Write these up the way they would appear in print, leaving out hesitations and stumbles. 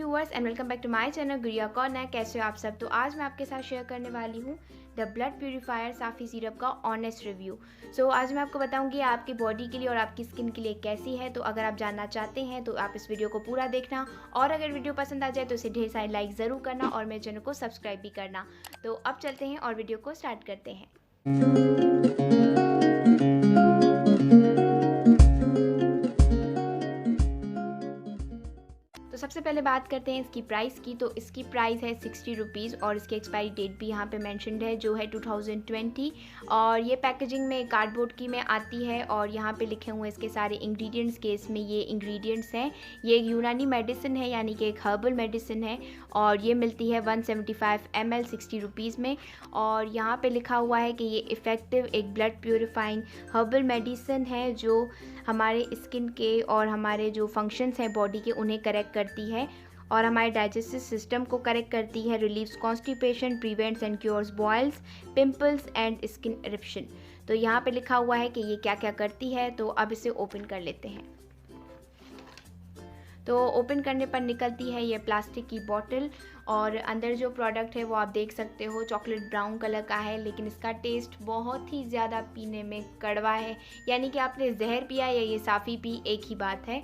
Viewers and welcome back to my channel Gudiya corner. कैसे हो आप सब। तो आज मैं आपके साथ शेयर करने वाली हूँ द ब्लड प्यूरीफायर साफ़ी सिरप का ऑनेस्ट रिव्यू। आज मैं आपको बताऊंगी आपकी बॉडी के लिए और आपकी स्किन के लिए कैसी है। तो अगर आप जानना चाहते हैं तो आप इस वीडियो को पूरा देखना, और अगर वीडियो पसंद आ जाए तो इसे ढेर सारे लाइक ज़रूर करना और मेरे चैनल को सब्सक्राइब भी करना। तो अब चलते हैं और वीडियो को स्टार्ट करते हैं। तो सबसे पहले बात करते हैं इसकी प्राइस की। तो इसकी प्राइस है 60 रुपीज़ और इसकी एक्सपायरी डेट भी यहाँ पे मेंशन्ड है जो है 2020। और ये पैकेजिंग में कार्डबोर्ड की में आती है और यहाँ पे लिखे हुए हैं इसके सारे इंग्रेडिएंट्स के। इसमें ये इंग्रेडिएंट्स हैं, ये एक यूनानी मेडिसिन है यानी कि एक हर्बल मेडिसिन है और ये मिलती है 175 ml 60 रुपीज़ में। और यहाँ पे लिखा हुआ है कि ये इफ़ेक्टिव एक ब्लड प्योरीफाइंग हर्बल मेडिसिन है जो हमारे स्किन के और हमारे जो फंक्शंस हैं बॉडी के उन्हें करेक्ट करती है और हमारे डाइजेस्टिव सिस्टम को करेक्ट करती है, relieves constipation, prevents and cures boils, pimples and skin eruption. तो यहाँ पे लिखा हुआ है कि ये क्या क्या करती है। तो अब इसे ओपन कर लेते हैं। तो ओपन करने पर निकलती है ये प्लास्टिक की बॉटल और अंदर जो प्रोडक्ट है वो आप देख सकते हो चॉकलेट ब्राउन कलर का है, लेकिन इसका टेस्ट बहुत ही ज़्यादा पीने में कड़वा है, यानी कि आपने जहर पिया या ये साफ़ी पी, एक ही बात है।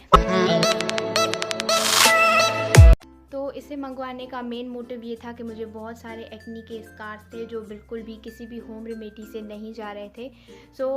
तो इसे मंगवाने का मेन मोटिव ये था कि मुझे बहुत सारे एक्नी के स्कार्स थे जो बिल्कुल भी किसी भी होम रेमेडी से नहीं जा रहे थे।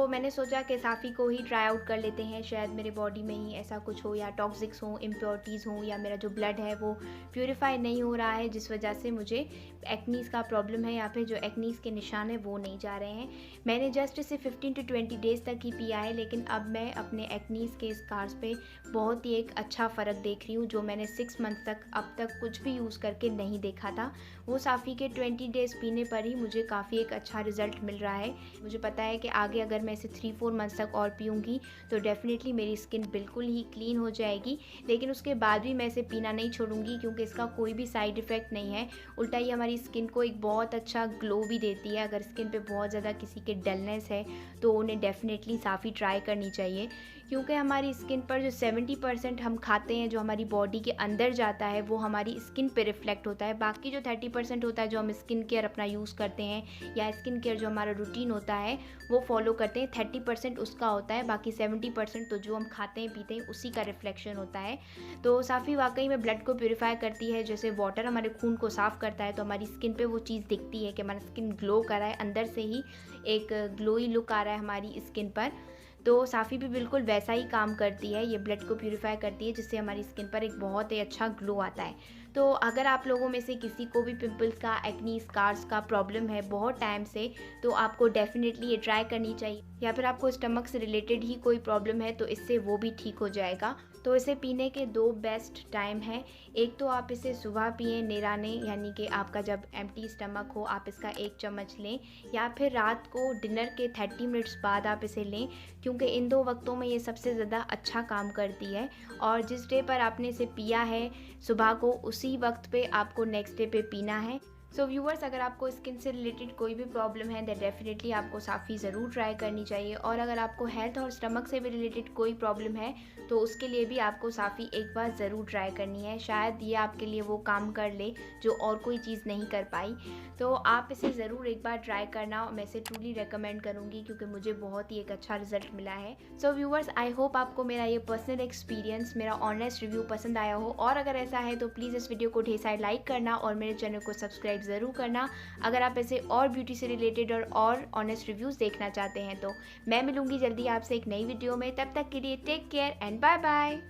मैंने सोचा कि साफ़ी को ही ट्राई आउट कर लेते हैं, शायद मेरे बॉडी में ही ऐसा कुछ हो या टॉक्सिक्स हो, इम्प्योरिटीज़ हो, या मेरा जो ब्लड है वो प्योरीफाई नहीं हो रहा है जिस वजह से मुझे एक्नीज़ का प्रॉब्लम है या फिर जो एक्नीज़ के निशान है वो नहीं जा रहे हैं। मैंने जस्ट इसे 15 to 20 डेज़ तक ही पिया है, लेकिन अब मैं अपने एक्नीज़ के स्कार्स पे बहुत ही एक अच्छा फ़र्क देख रही हूँ जो मैंने 6 मंथ तक अब तक कुछ भी यूज़ करके नहीं देखा था। वो साफ़ी के 20 डेज़ पीने पर ही मुझे काफ़ी एक अच्छा रिज़ल्ट मिल रहा है। मुझे पता है कि आगे अगर मैं इसे 3-4 मंथ्स तक और पीऊँगी तो डेफ़िनेटली मेरी स्किन बिल्कुल ही क्लीन हो जाएगी, लेकिन उसके बाद भी मैं इसे पीना नहीं छोड़ूंगी क्योंकि इसका कोई भी साइड इफ़ेक्ट नहीं है। उल्टा ये हमारी स्किन को एक बहुत अच्छा ग्लो भी देती है। अगर स्किन पे बहुत ज़्यादा किसी के डलनेस है तो उन्हें डेफ़िनेटली साफ़ी ट्राई करनी चाहिए, क्योंकि हमारी स्किन पर जो 70% हम खाते हैं जो हमारी बॉडी के अंदर जाता है वो हमारी स्किन पे रिफ्लेक्ट होता है। बाकी जो 30% होता है जो हम स्किन केयर अपना यूज़ करते हैं या स्किन केयर जो हमारा रूटीन होता है वो फॉलो करते हैं, 30% उसका होता है, बाकी 70% तो जो हम खाते हैं पीते हैं उसी का रिफ्लेक्शन होता है। तो साफ़ी वाकई में ब्लड को प्योरीफाई करती है, जैसे वाटर हमारे खून को साफ़ करता है तो हमारी स्किन पे वो चीज़ दिखती है कि हमारा स्किन ग्लो कर रहा है, अंदर से ही एक ग्लोई लुक आ रहा है हमारी स्किन पर। तो साफ़ी भी बिल्कुल वैसा ही काम करती है, ये ब्लड को प्यूरीफाई करती है जिससे हमारी स्किन पर एक बहुत ही अच्छा ग्लो आता है। तो अगर आप लोगों में से किसी को भी पिंपल्स का, एक्नी, स्कार्स का प्रॉब्लम है बहुत टाइम से, तो आपको डेफिनेटली ये ट्राई करनी चाहिए। या फिर आपको स्टमक से रिलेटेड ही कोई प्रॉब्लम है तो इससे वो भी ठीक हो जाएगा। तो इसे पीने के 2 बेस्ट टाइम हैं। एक तो आप इसे सुबह पिएं निराने, यानी कि आपका जब एम्प्टी स्टमक हो आप इसका 1 चम्मच लें, या फिर रात को डिनर के 30 मिनट्स बाद आप इसे लें, क्योंकि इन 2 वक्तों में ये सबसे ज़्यादा अच्छा काम करती है। और जिस डे पर आपने इसे पिया है सुबह को उसी वक्त पे आपको नेक्स्ट डे पे पीना है। व्यूअर्स, अगर आपको स्किन से रिलेटेड कोई भी प्रॉब्लम है दैन डेफिनेटली आपको साफ़ी ज़रूर ट्राई करनी चाहिए। और अगर आपको हेल्थ और स्टमक से भी रिलेटेड कोई प्रॉब्लम है तो उसके लिए भी आपको साफ़ी एक बार ज़रूर ट्राई करनी है। शायद ये आपके लिए वो काम कर ले जो और कोई चीज़ नहीं कर पाई। तो आप इसे ज़रूर एक बार ट्राई करना, मैं इसे ट्रूली रेकमेंड करूँगी क्योंकि मुझे बहुत ही एक अच्छा रिजल्ट मिला है। व्यूअर्स, आई होप आपको मेरा ये पर्सनल एक्सपीरियंस, मेरा ऑनेस्ट रिव्यू पसंद आया हो, और अगर ऐसा है तो प्लीज़ इस वीडियो को ढेर सारे लाइक करना और मेरे चैनल को सब्सक्राइब ज़रूर करना अगर आप ऐसे और ब्यूटी से रिलेटेड और ऑनेस्ट रिव्यूज़ देखना चाहते हैं। तो मैं मिलूंगी जल्दी आपसे एक नई वीडियो में, तब तक के लिए take care and bye bye.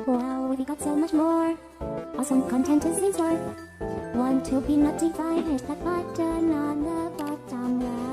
Wow, we got so much more awesome content is in store. Want to be notified? Hit that button on the bottom right.